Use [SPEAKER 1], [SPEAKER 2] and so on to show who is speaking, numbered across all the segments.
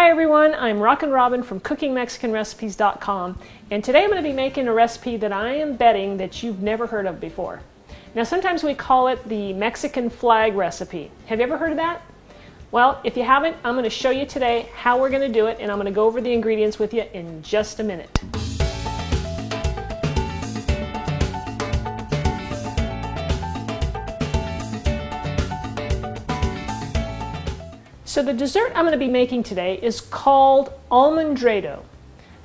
[SPEAKER 1] Hi everyone, I'm Rockin' Robin from CookingMexicanRecipes.com, and today I'm going to be making a recipe that I am betting that you've never heard of before. Now sometimes we call it the Mexican flag recipe. Have you ever heard of that? Well, if you haven't, I'm going to show you today how we're going to do it, and I'm going to go over the ingredients with you in just a minute. So the dessert I'm going to be making today is called almendrado,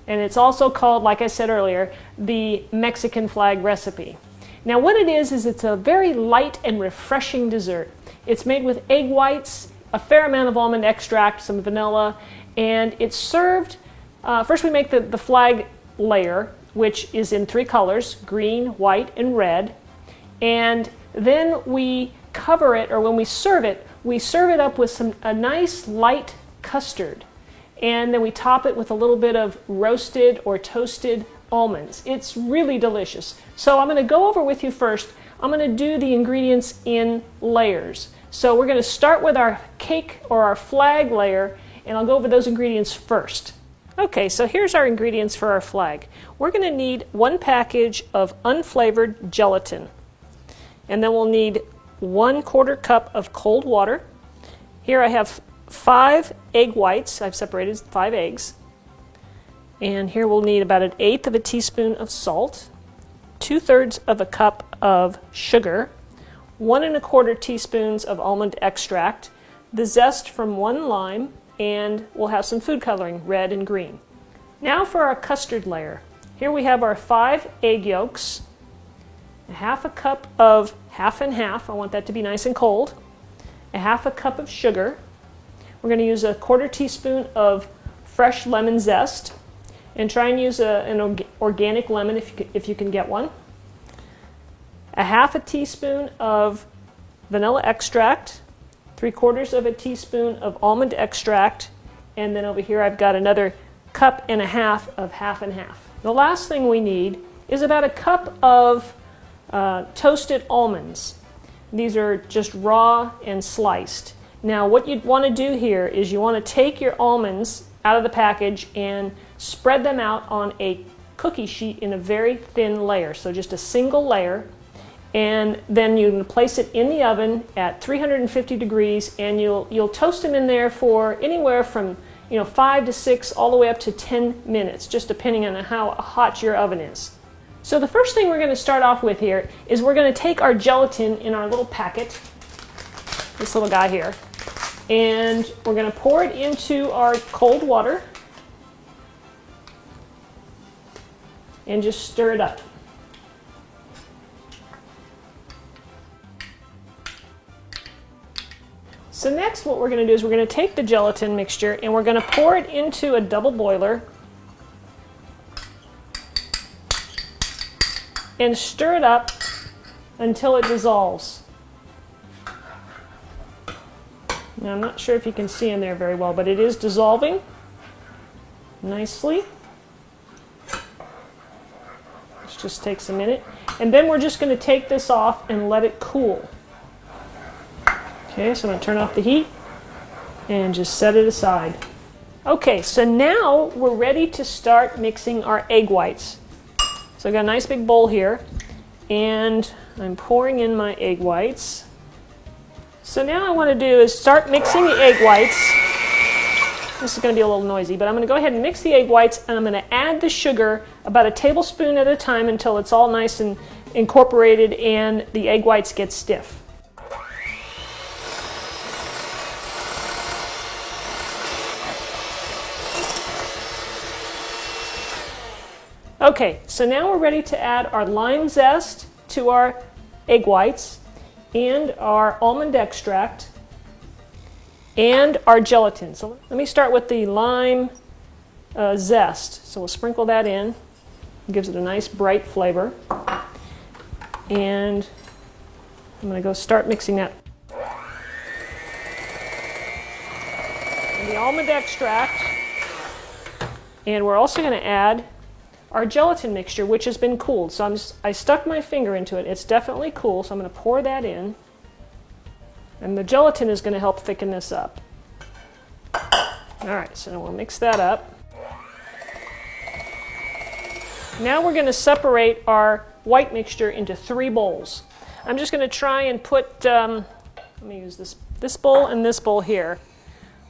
[SPEAKER 1] and it's also called, like I said earlier, the Mexican flag recipe. Now what it is it's a very light and refreshing dessert. It's made with egg whites, a fair amount of almond extract, some vanilla, and it's served, first we make the flag layer, which is in three colors, green, white, and red, and then we cover it, or when we serve it up with a nice light custard, and then we top it with a little bit of roasted or toasted almonds. It's really delicious. So I'm going to go over with you first. I'm going to do the ingredients in layers. So we're going to start with our cake or our flag layer, and I'll go over those ingredients first. Okay, so here's our ingredients for our flag. We're going to need 1 package of unflavored gelatin, and then we'll need 1/4 cup of cold water. Here I have 5 egg whites. I've separated 5 eggs. And here we'll need about 1/8 of a teaspoon of salt, 2/3 of a cup of sugar, 1 1/4 teaspoons of almond extract, the zest from 1 lime, and we'll have some food coloring, red and green. Now for our custard layer. Here we have our 5 egg yolks, 1/2 cup of half and half, I want that to be nice and cold, 1/2 cup of sugar. We're going to use 1/4 teaspoon of fresh lemon zest, and try and use an organic lemon if you can get one. 1/2 teaspoon of vanilla extract, 3/4 of a teaspoon of almond extract, and then over here I've got another 1.5 cups of half and half. The last thing we need is about 1 cup of toasted almonds. These are just raw and sliced. Now what you'd want to do here is you want to take your almonds out of the package and spread them out on a cookie sheet in a very thin layer, so just a single layer, and then you can place it in the oven at 350 degrees, and you'll toast them in there for anywhere from 5 to 6 all the way up to 10 minutes, just depending on how hot your oven is. So the first thing we're going to start off with here is we're going to take our gelatin in our little packet, this little guy here, and we're going to pour it into our cold water and just stir it up. So next what we're going to do is we're going to take the gelatin mixture and we're going to pour it into a double boiler and stir it up until it dissolves. Now I'm not sure if you can see in there very well, but it is dissolving nicely. This just takes a minute. And then we're just going to take this off and let it cool. Okay, so I'm going to turn off the heat and just set it aside. Okay, so now we're ready to start mixing our egg whites. So I've got a nice big bowl here, and I'm pouring in my egg whites. So now what I want to do is start mixing the egg whites. This is going to be a little noisy, but I'm going to go ahead and mix the egg whites, and I'm going to add the sugar about 1 tablespoon at a time until it's all nice and incorporated and the egg whites get stiff. Okay, so now we're ready to add our lime zest to our egg whites and our almond extract and our gelatin. So let me start with the lime zest. So we'll sprinkle that in. It gives it a nice bright flavor. And I'm going to go start mixing that. And the almond extract. And we're also going to add our gelatin mixture, which has been cooled. So I stuck my finger into it. It's definitely cool, so I'm going to pour that in. And the gelatin is going to help thicken this up. All right, so we'll mix that up. Now we're going to separate our white mixture into 3 bowls. I'm just going to try and put, let me use this bowl and this bowl here.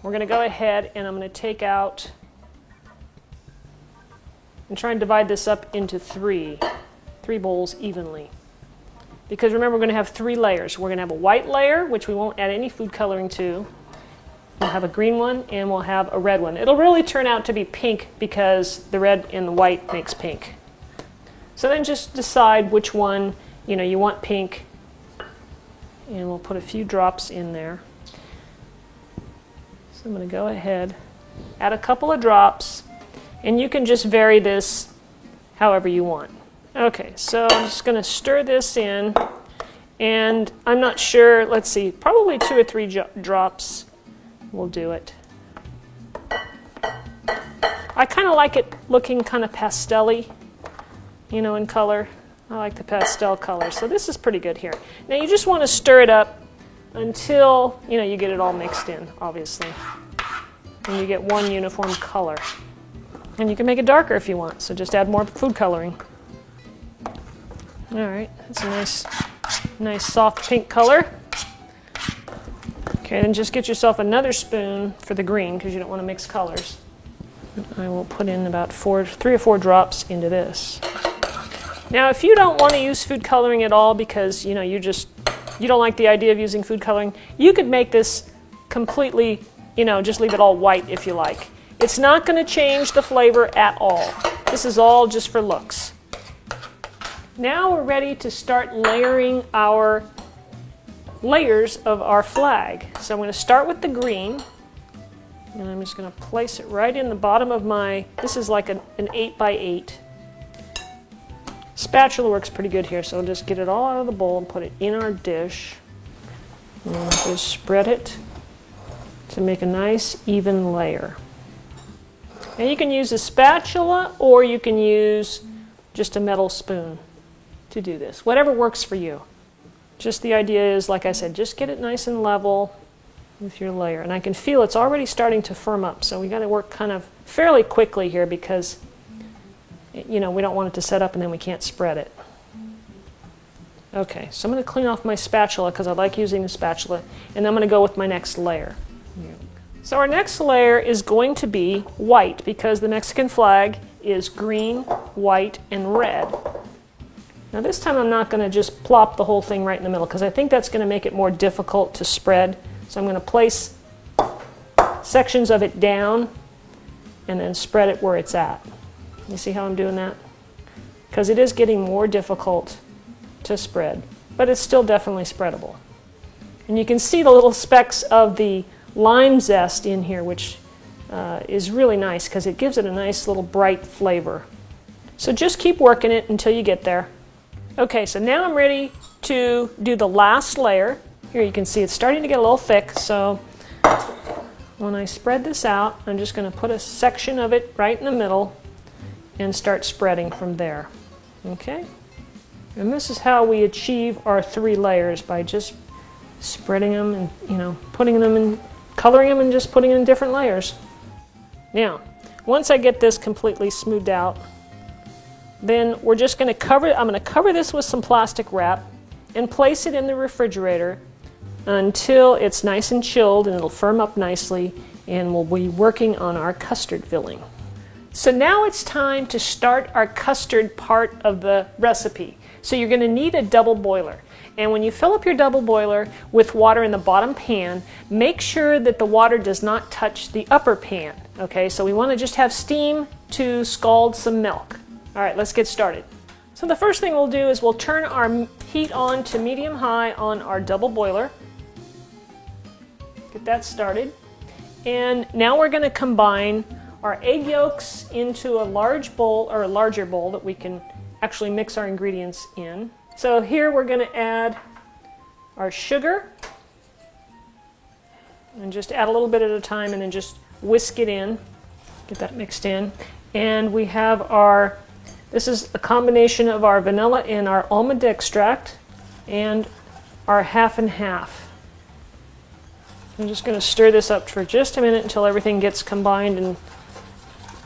[SPEAKER 1] We're going to go ahead and I'm going to take out and try and divide this up into 3 bowls evenly. Because remember, we're going to have 3 layers. We're going to have a white layer, which we won't add any food coloring to. We'll have a green one, and we'll have a red one. It'll really turn out to be pink because the red and the white makes pink. So then just decide which one you want pink, and we'll put a few drops in there. So I'm going to go ahead, add a couple of drops, and you can just vary this however you want. Okay, so I'm just going to stir this in, and I'm not sure, let's see, probably 2 or 3 drops will do it. I kind of like it looking kind of pastel-y, in color. I like the pastel color, so this is pretty good here. Now you just want to stir it up until, you get it all mixed in, obviously. And you get one uniform color. And you can make it darker if you want, so just add more food coloring. All right, that's a nice soft pink color. Okay, then just get yourself another spoon for the green because you don't want to mix colors. I will put in about 3 or 4 drops into this. Now, if you don't want to use food coloring at all because you don't like the idea of using food coloring, you could make this completely, just leave it all white if you like. It's not going to change the flavor at all. This is all just for looks. Now we're ready to start layering our layers of our flag. So I'm going to start with the green, and I'm just going to place it right in the bottom of this is like an 8x8. Spatula works pretty good here, so I'll just get it all out of the bowl and put it in our dish. And just spread it to make a nice even layer. Now you can use a spatula or you can use just a metal spoon to do this. Whatever works for you. Just the idea is, like I said, just get it nice and level with your layer. And I can feel it's already starting to firm up, so we got to work kind of fairly quickly here because we don't want it to set up and then we can't spread it. Okay, so I'm going to clean off my spatula because I like using the spatula, and I'm going to go with my next layer. So our next layer is going to be white because the Mexican flag is green, white, and red. Now this time I'm not going to just plop the whole thing right in the middle because I think that's going to make it more difficult to spread. So I'm going to place sections of it down and then spread it where it's at. You see how I'm doing that? Because it is getting more difficult to spread, but it's still definitely spreadable. And you can see the little specks of the lime zest in here, which is really nice because it gives it a nice little bright flavor. So just keep working it until you get there. Okay, so now I'm ready to do the last layer. Here you can see it's starting to get a little thick, so when I spread this out, I'm just going to put a section of it right in the middle and start spreading from there. Okay? And this is how we achieve our 3 layers, by just spreading them and, putting them in, coloring them and just putting in different layers. Now, once I get this completely smoothed out, then we're just going to cover it. I'm going to cover this with some plastic wrap and place it in the refrigerator until it's nice and chilled and it'll firm up nicely, and we'll be working on our custard filling. So now it's time to start our custard part of the recipe. So you're going to need a double boiler. And when you fill up your double boiler with water in the bottom pan, make sure that the water does not touch the upper pan. Okay, so we want to just have steam to scald some milk. All right, let's get started. So the first thing we'll do is we'll turn our heat on to medium-high on our double boiler. Get that started. And now we're going to combine our egg yolks into a large bowl, or a larger bowl that we can actually mix our ingredients in. So here we're going to add our sugar, and just add a little bit at a time and then just whisk it in, get that mixed in. And we have this is a combination of our vanilla and our almond extract and our half and half. I'm just going to stir this up for just a minute until everything gets combined and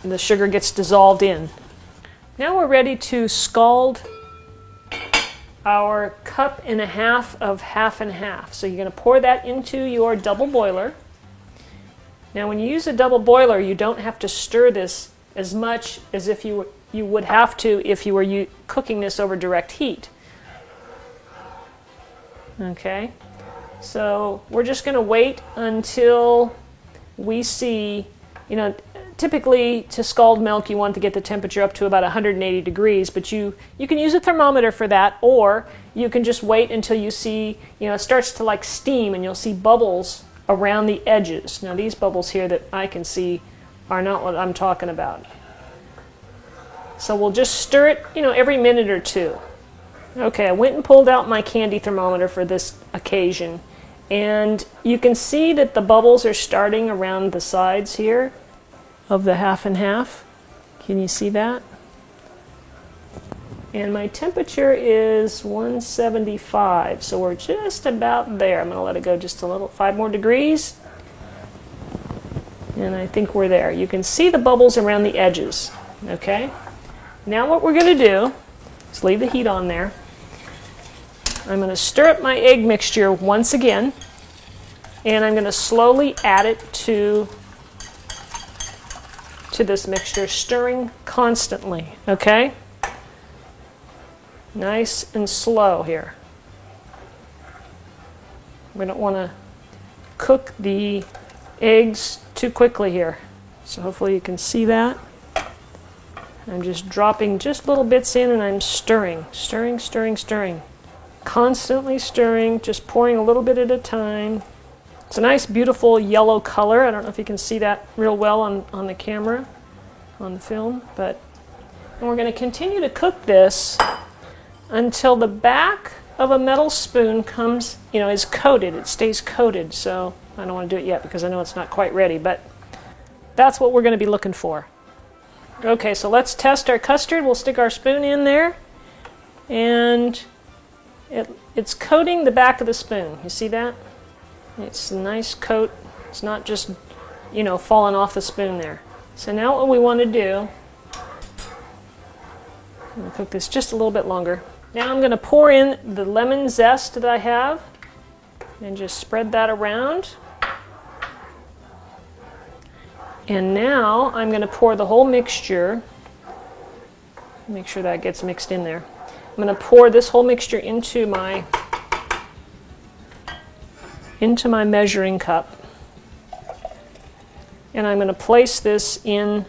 [SPEAKER 1] the sugar gets dissolved in. Now we're ready to scald our 1.5 cups of half and half. So you're going to pour that into your double boiler. Now when you use a double boiler, you don't have to stir this as much as if you would have to if you were cooking this over direct heat. Okay, so we're just going to wait until we see, you know, typically to scald milk you want to get the temperature up to about 180 degrees, but you can use a thermometer for that, or you can just wait until you see, you know, it starts to like steam and you'll see bubbles around the edges. Now these bubbles here that I can see are not what I'm talking about. So we'll just stir it, you know, every minute or two. Okay, I went and pulled out my candy thermometer for this occasion, and you can see that the bubbles are starting around the sides here of the half and half. Can you see that? And my temperature is 175, so we're just about there. I'm going to let it go just a little, 5 more degrees, and I think we're there. You can see the bubbles around the edges. Okay, now what we're going to do is leave the heat on there. I'm going to stir up my egg mixture once again, and I'm going to slowly add it to this mixture, stirring constantly. Okay, nice and slow here. We don't want to cook the eggs too quickly here, so hopefully you can see that. I'm just dropping just little bits in, and I'm stirring, stirring, stirring, stirring. Constantly stirring, just pouring a little bit at a time. It's a nice, beautiful yellow color. I don't know if you can see that real well on the camera, on the film, but and we're going to continue to cook this until the back of a metal spoon comes, you know, is coated. It stays coated, so I don't want to do it yet because I know it's not quite ready, but that's what we're going to be looking for. Okay, so let's test our custard. We'll stick our spoon in there, and it's coating the back of the spoon. You see that? It's a nice coat. It's not just, you know, falling off the spoon there. So now what we want to do, I'm going to cook this just a little bit longer. Now I'm going to pour in the lemon zest that I have and just spread that around. And now I'm going to pour the whole mixture. Make sure that gets mixed in there. I'm going to pour this whole mixture into my measuring cup. And I'm going to place this in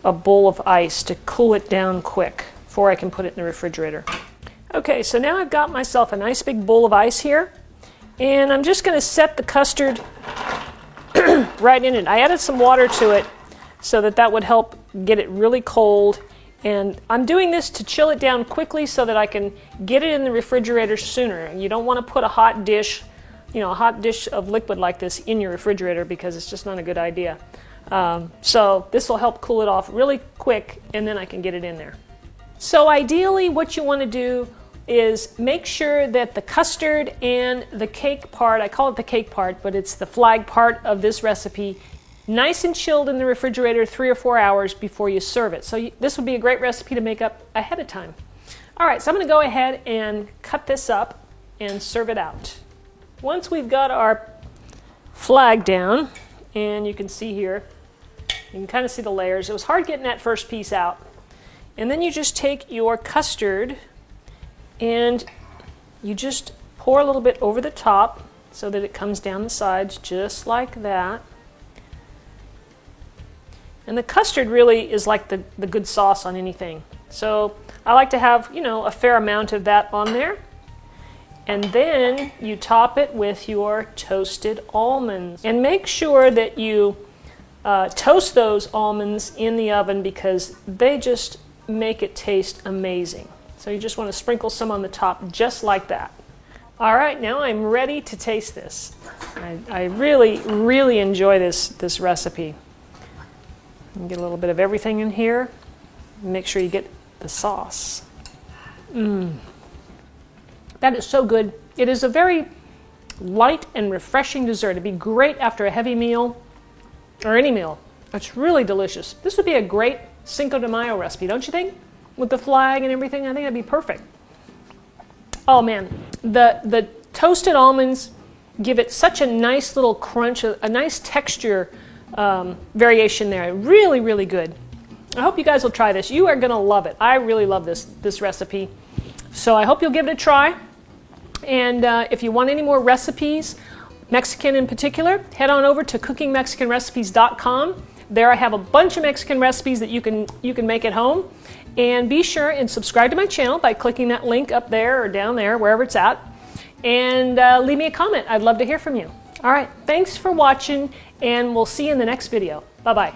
[SPEAKER 1] a bowl of ice to cool it down quick before I can put it in the refrigerator. Okay, so now I've got myself a nice big bowl of ice here, and I'm just going to set the custard right in it. I added some water to it so that would help get it really cold, and I'm doing this to chill it down quickly so that I can get it in the refrigerator sooner. You don't want to put a hot dish, you know, a hot dish of liquid like this in your refrigerator because it's just not a good idea. So this will help cool it off really quick, and then I can get it in there. So ideally what you want to do is make sure that the custard and the cake part, I call it the cake part, but it's the flag part of this recipe, nice and chilled in the refrigerator 3 or 4 hours before you serve it. So this would be a great recipe to make up ahead of time. All right, so I'm going to go ahead and cut this up and serve it out. Once we've got our flag down, and you can see here, you can kind of see the layers. It was hard getting that first piece out. And then you just take your custard and you just pour a little bit over the top so that it comes down the sides just like that. And the custard really is like the good sauce on anything. So I like to have, you know, a fair amount of that on there. And then you top it with your toasted almonds. And make sure that you toast those almonds in the oven because they just make it taste amazing. So you just want to sprinkle some on the top just like that. All right, now I'm ready to taste this. I really, really enjoy this recipe. And get a little bit of everything in here. Make sure you get the sauce. That is so good. It is a very light and refreshing dessert. It'd be great after a heavy meal or any meal. It's really delicious. This would be a great Cinco de Mayo recipe, don't you think? With the flag and everything, I think that'd be perfect. Oh man, the toasted almonds give it such a nice little crunch, a nice texture variation there. Really, really good. I hope you guys will try this. You are going to love it. I really love this recipe. So I hope you'll give it a try. And if you want any more recipes, Mexican in particular, head on over to cookingmexicanrecipes.com. There I have a bunch of Mexican recipes that you can make at home. And be sure and subscribe to my channel by clicking that link up there or down there, wherever it's at. And leave me a comment. I'd love to hear from you. All right, thanks for watching, and we'll see you in the next video. Bye-bye.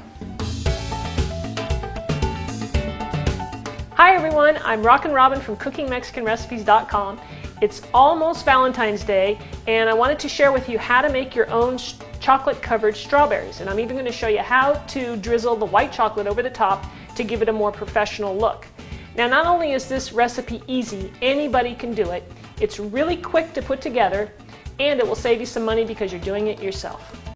[SPEAKER 1] Hi everyone, I'm Rockin' Robin from cookingmexicanrecipes.com. It's almost Valentine's Day, and I wanted to share with you how to make your own chocolate-covered strawberries. And I'm even going to show you how to drizzle the white chocolate over the top to give it a more professional look. Now, not only is this recipe easy, anybody can do it. It's really quick to put together, and it will save you some money because you're doing it yourself.